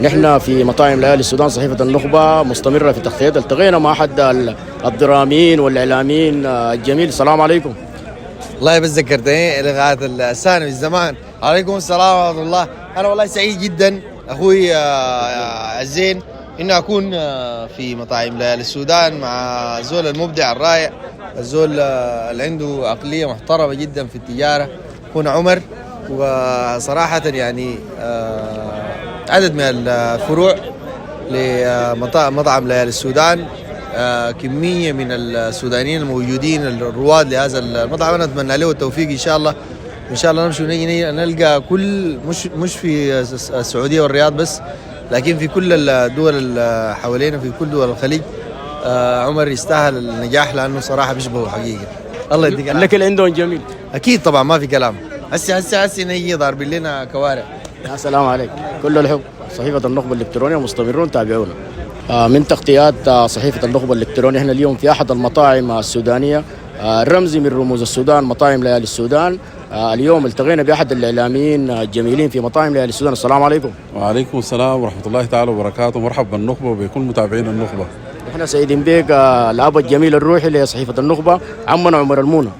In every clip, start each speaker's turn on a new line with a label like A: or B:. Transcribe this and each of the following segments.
A: نحن في مطاعم ليالي السودان صحيفة النخبة مستمرة في تغطية. التقينا مع أحد الدراميين والإعلاميين الجميل. السلام عليكم.
B: والله بس ذكرتني لغاية الثاني من زمان. عليكم السلام ورحمة الله. أنا والله سعيد جدا أخوي عزين إنه أكون في مطاعم ليالي السودان مع زول المبدع الرائع، الزول اللي عنده عقلية محترمة جدا في التجارة، أخونا عمر. وصراحة يعني عدد من الفروع لمطعم ليالي السودان، كمية من السودانيين الموجودين الرواد لهذا المطعم. أنا أتمنى له التوفيق إن شاء الله. إن شاء الله نمشي ونجي نلقى كل مش في السعودية والرياض بس، لكن في كل الدول اللي حوالينا، في كل دول الخليج. عمر يستاهل النجاح لأنه صراحة بيشبهه حقيقة. الله يديك العافية.
A: الأكل عندهم جميل
B: أكيد طبعا ما في كلام. هسه نيجي ضاربين لنا كوارع.
A: يا سلام عليك. كل الحب. صحيفة النخبة الإلكترونية مستمرون، تابعونا. من تغطيات صحيفة النخبة الإلكترونية، احنا اليوم في أحد المطاعم السودانية، رمزي من رموز السودان، مطاعم ليالي السودان. اليوم التقينا بأحد الإعلاميين الجميلين في مطاعم ليالي السودان. السلام عليكم.
C: وعليكم السلام ورحمة الله تعالى وبركاته. مرحبا بالنخبة وبكل متابعين النخبة.
A: احنا سعيدين بك الأب الجميل الروحي لصحيفة النخبة، عمنا عمر المونة.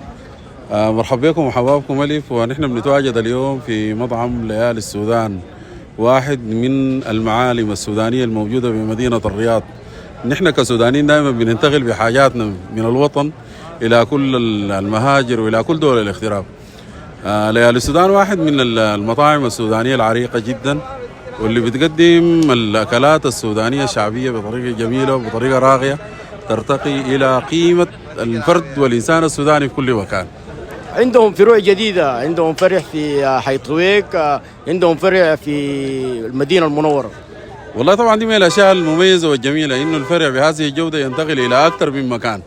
C: مرحبا بكم وحبابكم ألف. ونحن بنتواجد اليوم في مطعم ليالي السودان، واحد من المعالم السودانية الموجودة بمدينة الرياض. نحن كسودانيين دائما بننتقل بحاجاتنا من الوطن إلى كل المهاجر وإلى كل دول الاغتراب. ليالي السودان واحد من المطاعم السودانية العريقة جدا، واللي بتقدم الأكلات السودانية الشعبية بطريقة جميلة وبطريقة راقية ترتقي إلى قيمة الفرد والإنسان السوداني في كل مكان.
A: عندهم فروع جديدة، عندهم فرع في حي طويق، عندهم فرع في المدينة المنورة.
C: والله طبعا دي من الأشياء المميزة والجميلة، إنه الفرع بهذه الجودة ينتقل إلى أكثر من مكان.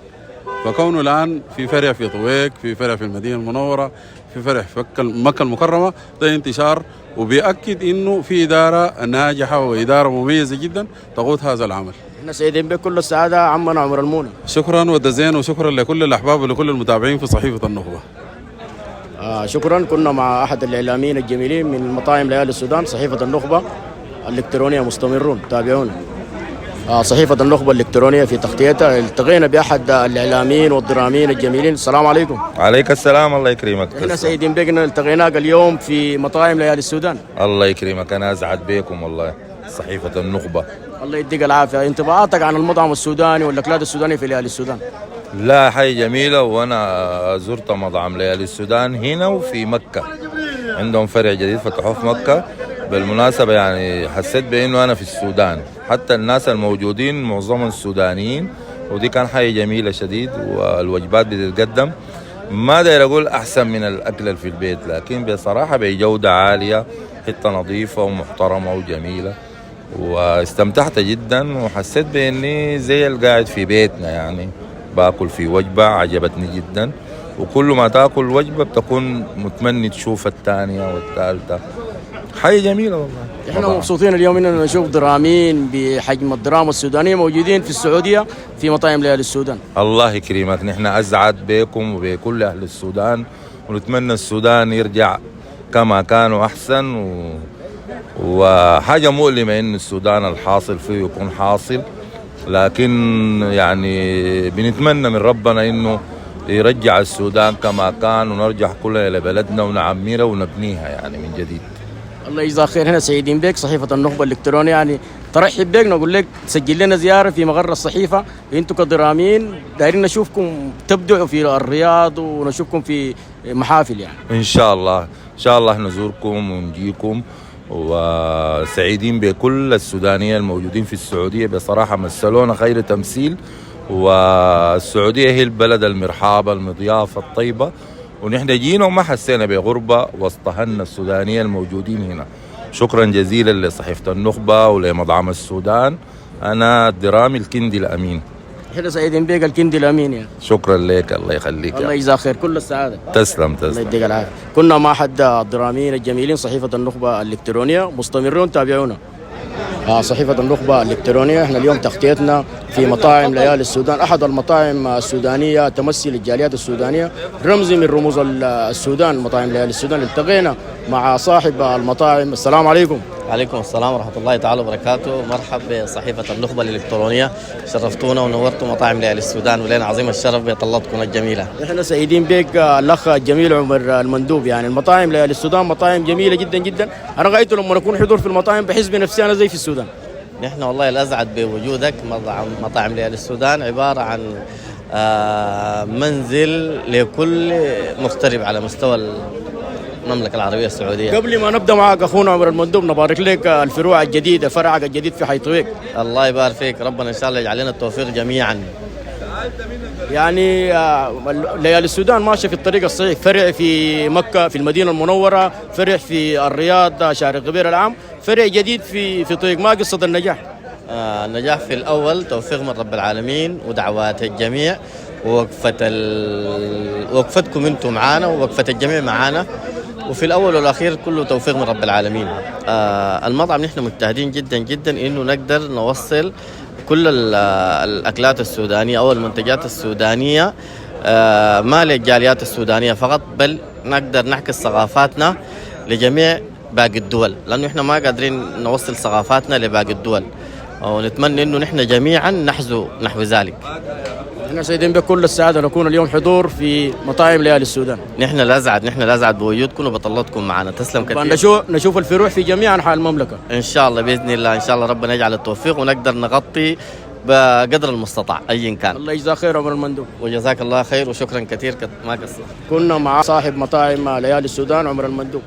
C: فكونه الآن في فرع في طويق، في فرع في المدينة المنورة، في فرع في مكة المكرمة، ده انتشار وبيأكد إنه في إدارة ناجحة وإدارة مميزة جدا تقود هذا العمل.
A: احنا سعيدين بك. كل السعادة عمنا عمر المونة.
C: شكرا ودزين، وشكرا لكل الأحباب ولكل المتابعين في صحيفة النخبة.
A: شكرا. كنا مع أحد الإعلاميين الجميلين من مطاعم ليالي السودان، صحيفة النخبة الإلكترونية مستمرون، تابعونا. صحيفة النخبة الإلكترونية في تغطيتها التقينا بأحد الإعلاميين والدراميين الجميلين. السلام عليكم.
D: عليك السلام. الله يكرمك.
A: احنا سعيدين بك ان التقيناك اليوم في مطاعم ليالي السودان.
D: الله يكرمك. أنا أسعد بكم والله. صحيفة النخبة.
A: الله يديك العافية. انطباعاتك عن المطعم السوداني والأكلات السودانية في ليالي السودان؟
D: لا، حاجة جميلة. وأنا زرت مطعم ليالي السودان هنا وفي مكة، عندهم فرع جديد فتحوه في مكة. بالمناسبة يعني حسيت بأنه أنا في السودان، حتى الناس الموجودين معظمهم السودانيين، ودي كان حاجة جميلة شديد. والوجبات بتتقدم، ما داير أقول أحسن من الأكل في البيت، لكن بصراحة بجودة عالية، حتة نظيفة ومحترمة وجميلة. واستمتعت جدا وحسيت بأني زي القاعد في بيتنا، يعني باكل في وجبة عجبتني جدا. وكل ما تاكل وجبة بتكون متمني تشوف الثانية والثالثة. حاجة جميلة والله.
A: احنا مبسوطين اليوم اننا نشوف درامين بحجم الدراما السودانية موجودين في السعودية في مطاعم ليالي السودان.
D: الله يكرمك. نحن أسعد بكم وبكل أهل السودان، ونتمنى السودان يرجع كما كانوا أحسن. وحاجة مؤلمة إن السودان الحاصل فيه يكون حاصل، لكن يعني بنتمنى من ربنا إنه يرجع السودان كما كان، ونرجع كلنا إلى بلدنا ونعمرها ونبنيها يعني من جديد.
A: الله يجزاك خير. هنا سعيدين بك. صحيفة النخبة الإلكترونية يعني ترحب بك، نقول لك تسجل لنا زيارة في مقر الصحيفة. انتم كدرامين دايرين نشوفكم تبدعوا في الرياض ونشوفكم في محافل يعني.
D: إن شاء الله إن شاء الله نزوركم ونجيكم، وسعيدين بكل السودانيين الموجودين في السعودية. بصراحة مثلونا خير تمثيل، والسعودية هي البلد المرحابة المضيافة الطيبة، ونحن جينا وما حسينا بغربة وسط أهلنا السودانيين الموجودين هنا. شكرا جزيلا لصحيفة النخبة ولمطعم السودان. أنا الدرامي الكندي الأمين.
A: احنا سعيدين بك الكندي الأمين يعني.
D: شكرا لك. الله يخليك.
A: الله يجزاك خير. كل السعادة.
D: تسلم.
A: الله يديك العافية. كنا مع أحد الدراميين الجميلين، صحيفة النخبة الإلكترونية مستمرون، تابعونا. صحيفة النخبة الإلكترونية. احنا اليوم تغطيتنا في مطاعم ليالي السودان، أحد المطاعم السودانية تمثل الجاليات السودانية، رمزي من رموز السودان، مطاعم ليالي السودان. التقينا مع صاحب المطاعم. السلام عليكم.
E: عليكم السلام ورحمة الله تعالى وبركاته. مرحبا بصحيفة النخبة الإلكترونية، شرفتونا ونورتوا مطاعم لآل السودان، ولنا عظيم الشرف بطلتكم الجميلة.
A: احنا سعيدين بك الاخ الجميل عمر المندوب. يعني المطاعم لآل السودان مطاعم جميله جدا جدا. انا غايت لما نكون حضور في المطاعم بحس بنفسي انا زي في السودان.
E: نحن والله الأسعد بوجودك. مطاعم لآل السودان عبارة عن منزل لكل مغترب على مستوى المملكة العربية السعودية.
A: قبل ما نبدا معك اخونا عمر المندوب، نبارك لك الفروع الجديده، فرعك الجديد في حيطويق.
E: الله يبارك فيك، ربنا إن شاء الله يجعل لنا التوفيق جميعا.
A: يعني ليالي السودان ماشيه في الطريق الصحيح، فرع في مكه في المدينه المنوره، فرع في الرياض شارع الغبير العام، فرع جديد في طريق. ما قصه النجاح؟
E: النجاح في الأول توفيق من رب العالمين ودعوات الجميع، وقفتكم انتم معانا ووقفة الجميع معانا، وفي الأول والأخير كله توفيق من رب العالمين. المطعم نحن مجتهدين جدا جدا إنه نقدر نوصل كل الأكلات السودانية أو المنتجات السودانية، ما للجاليات السودانية فقط، بل نقدر نعكس ثقافاتنا لجميع باقي الدول، لأنه إحنا ما قادرين نوصل ثقافاتنا لباقي الدول، ونتمنى إنه نحن جميعا نحذو نحو ذلك.
A: احنا سعيدين بكل السعاده نكون اليوم حضور في مطاعم ليالي السودان.
E: نحن الأسعد بوجودكم وبطلتكم معنا. تسلم كثير.
A: نشوف الفروع في جميع انحاء المملكه
E: إن شاء الله بإذن الله، إن شاء الله ربنا يجعل التوفيق ونقدر نغطي بقدر المستطاع أيا كان.
A: الله يجزاه خير عمر المندوب.
E: وجزاك الله خير وشكرا كثير ما قصر.
A: كنا مع صاحب مطاعم ليالي السودان عمر المندوب.